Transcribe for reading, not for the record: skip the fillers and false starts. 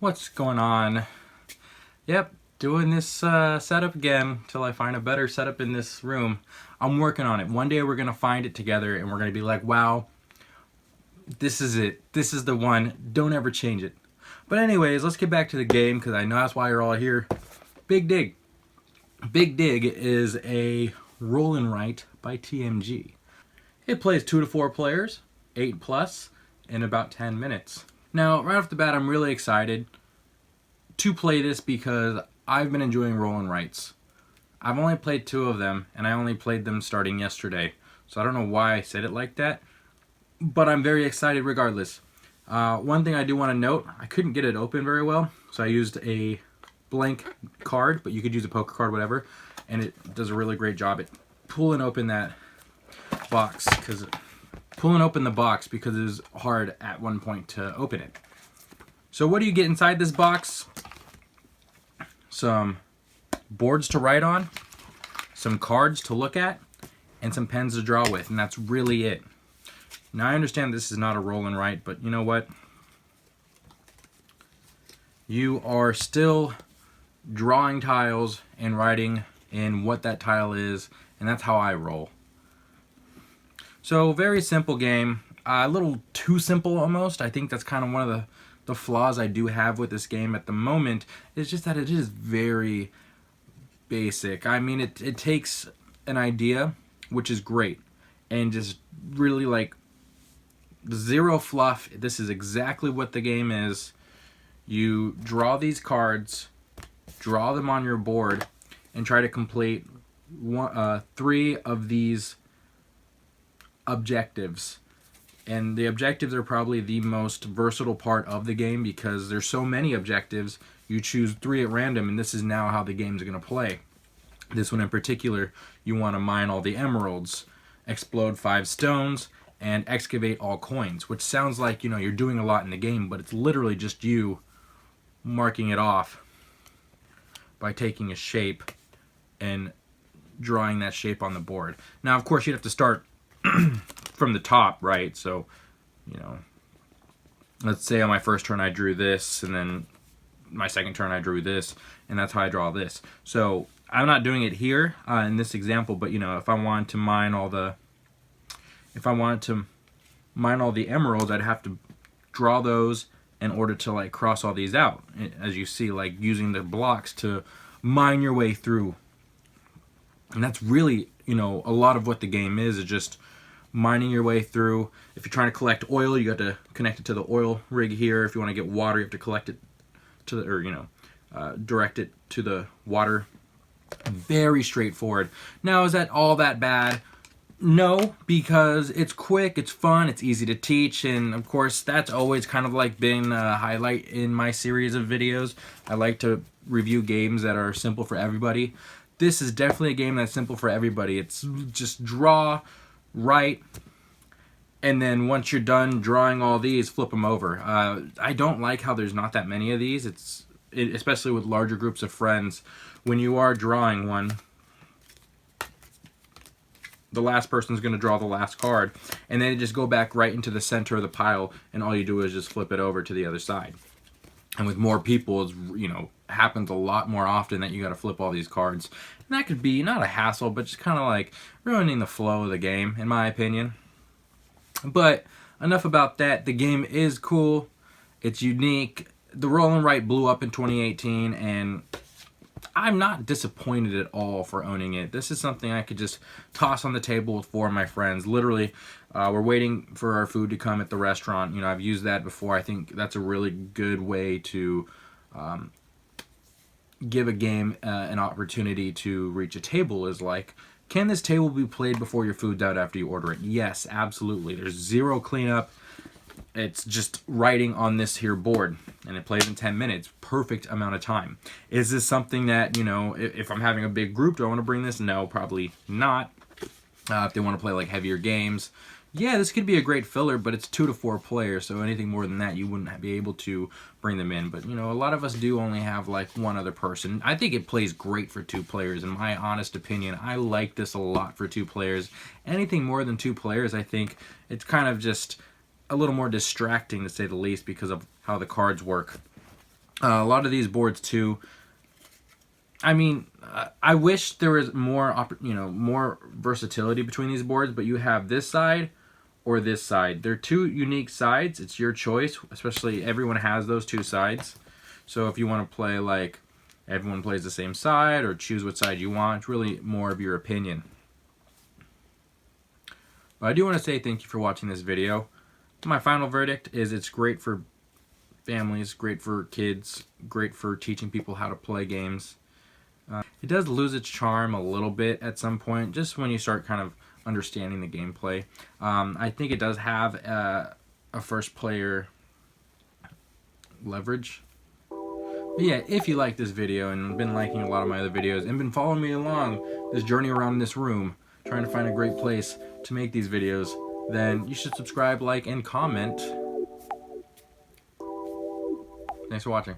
What's going on? Yep, doing this setup again till I find a better setup in this room. I'm working on it. One day we're gonna find it together and we're gonna be like, wow, this is it. This is the one. Don't ever change it. But anyways, let's get back to the game because I know that's why you're all here. Big Dig. Big Dig is a roll and write by TMG. It plays 2 to 4 players, 8 plus, in about 10 minutes. Now, right off the bat, I'm really excited to play this because I've been enjoying roll and writes. I've only played 2 of them, and I only played them starting yesterday. So I don't know why I said it like that, but I'm very excited regardless. One thing I do want to note, I couldn't get it open very well, so I used a blank card, but you could use a poker card, whatever, and it does a really great job at pulling open that box, because it is hard at one point to open it. So what do you get inside this box? Some boards to write on, some cards to look at, and some pens to draw with, and that's really it. Now I understand this is not a roll and write, but you know what? You are still drawing tiles and writing in what that tile is, and that's how I roll. So very simple game, a little too simple almost. I think that's kind of one of the flaws I do have with this game at the moment, is just that it is very basic. I mean, it takes an idea, which is great, and just really like zero fluff. This is exactly what the game is. You draw these cards, draw them on your board, and try to complete 3 of these objectives. And the objectives are probably the most versatile part of the game because there's so many objectives. You choose 3 at random, and this is now how the game's going to play. This one in particular, you want to mine all the emeralds, explode 5 stones, and excavate all coins, which sounds like, you know, you're doing a lot in the game, but it's literally just you marking it off by taking a shape and drawing that shape on the board. Now, of course, you'd have to start from the top, right? So, you know, let's say on my first turn I drew this, and then my second turn I drew this, and that's how I draw this. So I'm not doing it here in this example, but you know, if I wanted to mine all the emeralds, I'd have to draw those in order to like cross all these out, as you see, like using the blocks to mine your way through. And that's really, you know, a lot of what the game is just mining your way through. If you're trying to collect oil, you got to connect it to the oil rig here. If you want to get water, you have to collect it to the, or you know, direct it to the water. Very straightforward. Now, is that all that bad? No, because it's quick, it's fun, it's easy to teach, and of course that's always kind of like been a highlight in my series of videos. I like to review games that are simple for everybody. This is definitely a game that's simple for everybody. It's just draw, write, and then once you're done drawing all these, flip them over. I don't like how there's not that many of these. Especially with larger groups of friends. When you are drawing one, the last person's going to draw the last card, and then just go back right into the center of the pile, and all you do is just flip it over to the other side. And with more people, it's, you know, happens a lot more often that you got to flip all these cards. And that could be not a hassle, but just kind of like ruining the flow of the game, in my opinion. But enough about that. The game is cool. It's unique. The roll and write blew up in 2018, and I'm not disappointed at all for owning it. This is something I could just toss on the table with 4 of my friends. Literally, we're waiting for our food to come at the restaurant. You know, I've used that before. I think that's a really good way to give a game an opportunity to reach a table, is like, can this table be played before your food's out after you order it? Yes, absolutely. There's zero cleanup. It's just writing on this here board, and it plays in 10 minutes. Perfect amount of time. Is this something that, you know, if I'm having a big group, do I want to bring this? No, probably not. If they want to play like heavier games, yeah, this could be a great filler, but it's 2 to 4 players, so anything more than that, you wouldn't be able to bring them in. But, you know, a lot of us do only have like 1 other person. I think it plays great for 2 players, in my honest opinion. I like this a lot for 2 players. Anything more than 2 players, I think it's kind of just a little more distracting, to say the least, because of how the cards work. A lot of these boards too. I mean, I wish there was more, more versatility between these boards. But you have this side or this side. They're two unique sides. It's your choice. Especially everyone has those two sides. So if you want to play like everyone plays the same side or choose what side you want, it's really more of your opinion. But I do want to say thank you for watching this video. My final verdict is it's great for families, great for kids, great for teaching people how to play games. It does lose its charm a little bit at some point, just when you start kind of understanding the gameplay. I think it does have a first player leverage. But yeah, if you like this video and been liking a lot of my other videos and been following me along this journey around this room, trying to find a great place to make these videos, then you should subscribe, like, and comment. Thanks for watching.